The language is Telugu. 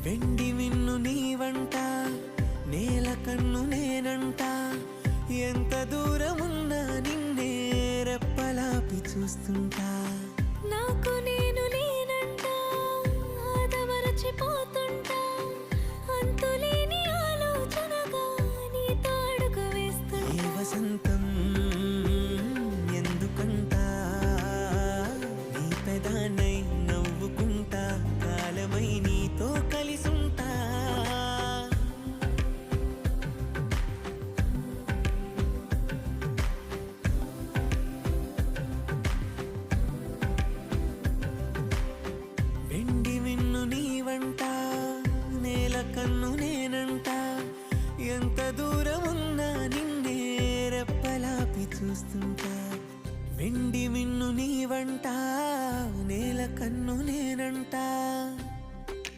వెండి మిన్ను నీవంట, నేల కన్ను నేనంట, ఎంత దూరమున్నా నిన్నే రెప్పలాపి చూస్తుంటా. నాకు నేను లేనంట, ఆదమరచిపోతుంటా, అంతులేని ఆలోచనగా నీతో అడుగు వేస్తుంటా. ఏ వసంతం ఎందుకంట, నీ పెదానై నవ్వుకుంటా, కాలమై నీతో కలిసుంటా. వెండి మిన్ను నీవంట, నేల కన్ను